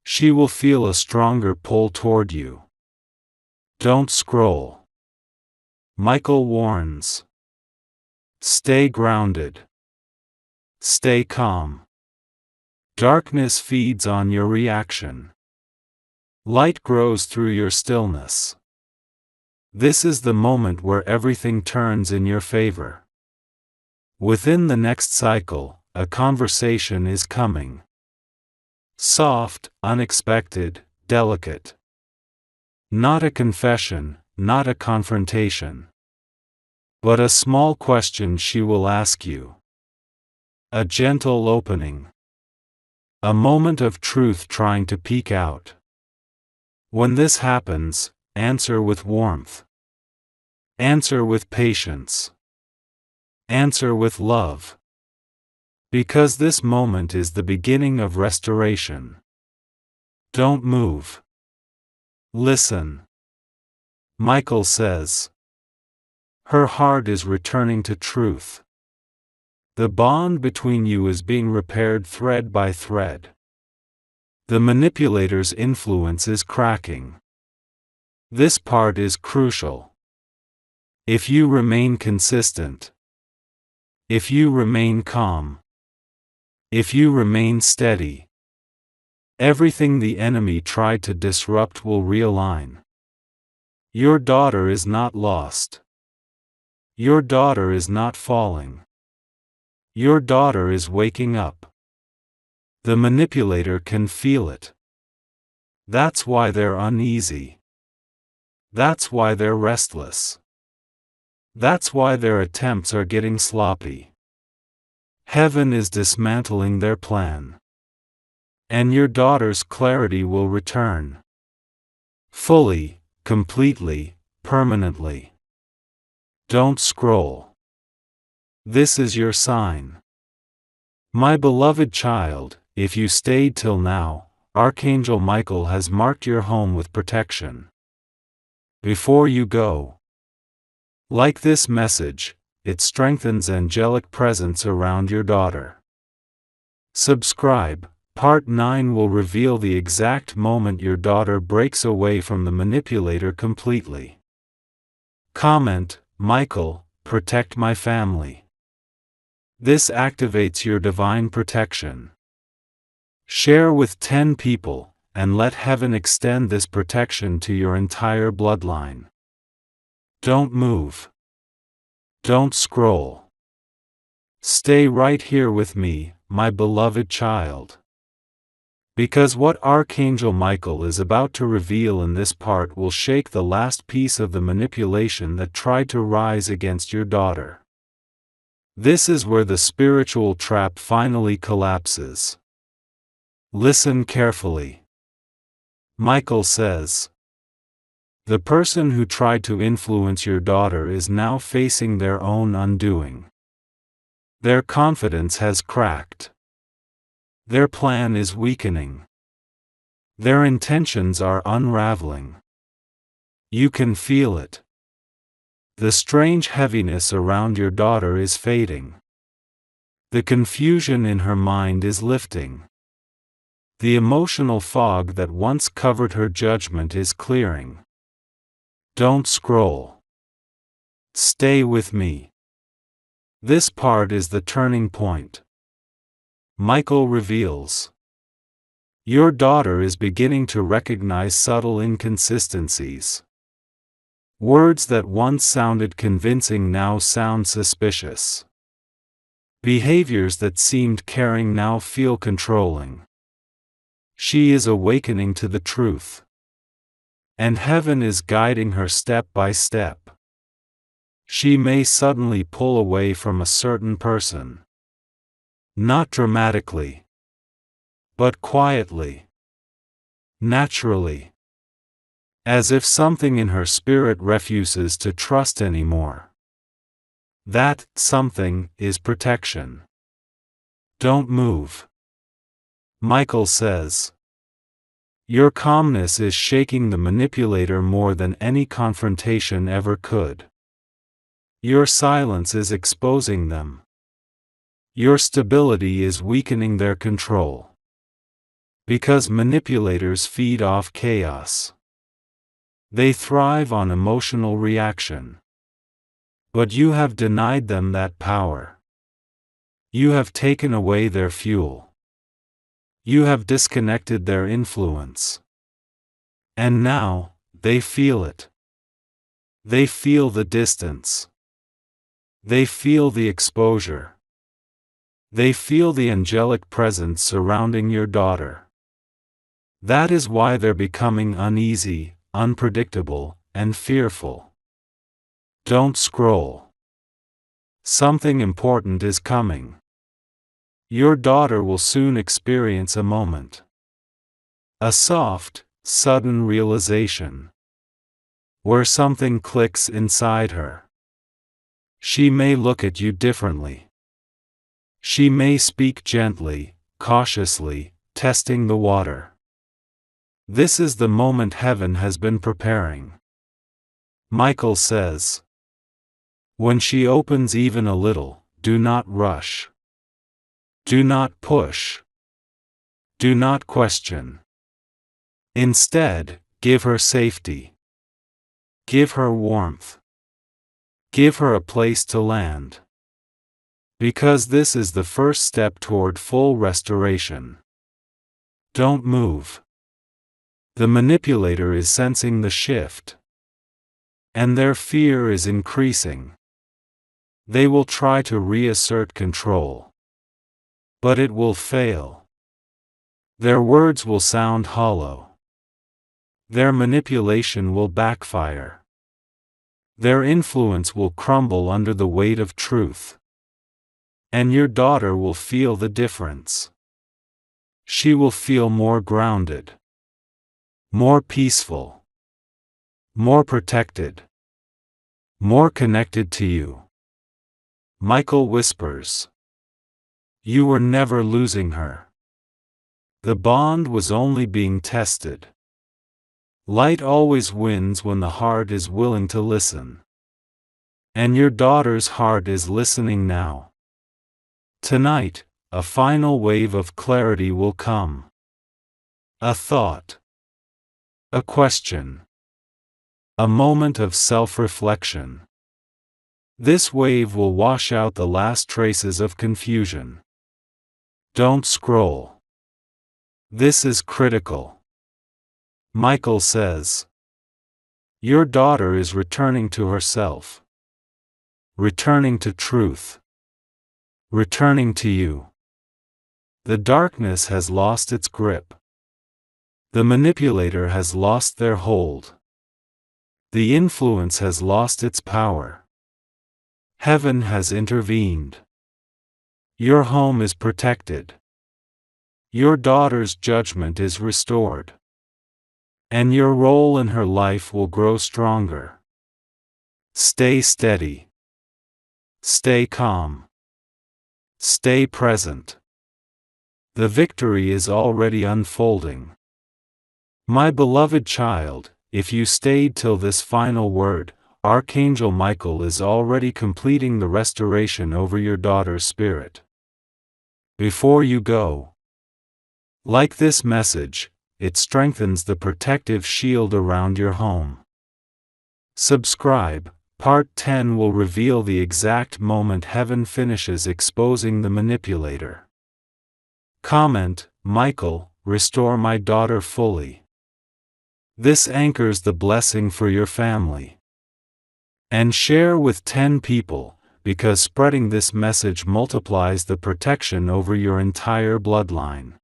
She will feel a stronger pull toward you. Don't scroll. Michael warns. Stay grounded. Stay calm. Darkness feeds on your reaction. Light grows through your stillness. This is the moment where everything turns in your favor. Within the next cycle, a conversation is coming. Soft, unexpected, delicate. Not a confession, not a confrontation. But a small question she will ask you. A gentle opening. A moment of truth trying to peek out. When this happens, answer with warmth. Answer with patience. Answer with love. Because this moment is the beginning of restoration. Don't move. Listen. Michael says. Her heart is returning to truth. The bond between you is being repaired thread by thread. The manipulator's influence is cracking. This part is crucial. If you remain consistent, if you remain calm, if you remain steady, everything the enemy tried to disrupt will realign. Your daughter is not lost. Your daughter is not falling. Your daughter is waking up. The manipulator can feel it. That's why they're uneasy. That's why they're restless. That's why their attempts are getting sloppy. Heaven is dismantling their plan. And your daughter's clarity will return. Fully, completely, permanently. Don't scroll. This is your sign. My beloved child, if you stayed till now, Archangel Michael has marked your home with protection. Before you go, like this message, it strengthens angelic presence around your daughter. Subscribe. Part 9 will reveal the exact moment your daughter breaks away from the manipulator completely. Comment, Michael, protect my family. This activates your divine protection. Share with 10 people, and let heaven extend this protection to your entire bloodline. Don't move. Don't scroll. Stay right here with me, my beloved child. Because what Archangel Michael is about to reveal in this part will shake the last piece of the manipulation that tried to rise against your daughter. This is where the spiritual trap finally collapses. Listen carefully. Michael says, the person who tried to influence your daughter is now facing their own undoing. Their confidence has cracked. Their plan is weakening. Their intentions are unraveling. You can feel it. The strange heaviness around your daughter is fading. The confusion in her mind is lifting. The emotional fog that once covered her judgment is clearing. Don't scroll. Stay with me. This part is the turning point. Michael reveals. Your daughter is beginning to recognize subtle inconsistencies. Words that once sounded convincing now sound suspicious. Behaviors that seemed caring now feel controlling. She is awakening to the truth. And heaven is guiding her step by step. She may suddenly pull away from a certain person. Not dramatically, but quietly, naturally, as if something in her spirit refuses to trust anymore. That something is protection. Don't move. Michael says. Your calmness is shaking the manipulator more than any confrontation ever could. Your silence is exposing them. Your stability is weakening their control. Because manipulators feed off chaos. They thrive on emotional reaction. But you have denied them that power. You have taken away their fuel. You have disconnected their influence. And now, they feel it. They feel the distance. They feel the exposure. They feel the angelic presence surrounding your daughter. That is why they're becoming uneasy, unpredictable, and fearful. Don't scroll. Something important is coming. Your daughter will soon experience a moment. A soft, sudden realization. Where something clicks inside her. She may look at you differently. She may speak gently, cautiously, testing the water. This is the moment heaven has been preparing. Michael says. When she opens even a little, do not rush. Do not push. Do not question. Instead, give her safety. Give her warmth. Give her a place to land. Because this is the first step toward full restoration. Don't move. The manipulator is sensing the shift. And their fear is increasing. They will try to reassert control. But it will fail. Their words will sound hollow. Their manipulation will backfire. Their influence will crumble under the weight of truth. And your daughter will feel the difference. She will feel more grounded, more peaceful, more protected, more connected to you. Michael whispers. You were never losing her. The bond was only being tested. Light always wins when the heart is willing to listen. And your daughter's heart is listening now. Tonight, a final wave of clarity will come. A thought. A question. A moment of self-reflection. This wave will wash out the last traces of confusion. Don't scroll. This is critical. Michael says. Your daughter is returning to herself. Returning to truth. Returning to you. The darkness has lost its grip. The manipulator has lost their hold. The influence has lost its power. Heaven has intervened. Your home is protected. Your daughter's judgment is restored. And your role in her life will grow stronger. Stay steady. Stay calm. Stay present. The victory is already unfolding. My beloved child, if you stayed till this final word, Archangel Michael is already completing the restoration over your daughter's spirit. Before you go, like this message, it strengthens the protective shield around your home. Subscribe. Part 10 will reveal the exact moment heaven finishes exposing the manipulator. Comment, Michael, restore my daughter fully. This anchors the blessing for your family. And share with 10 people, because spreading this message multiplies the protection over your entire bloodline.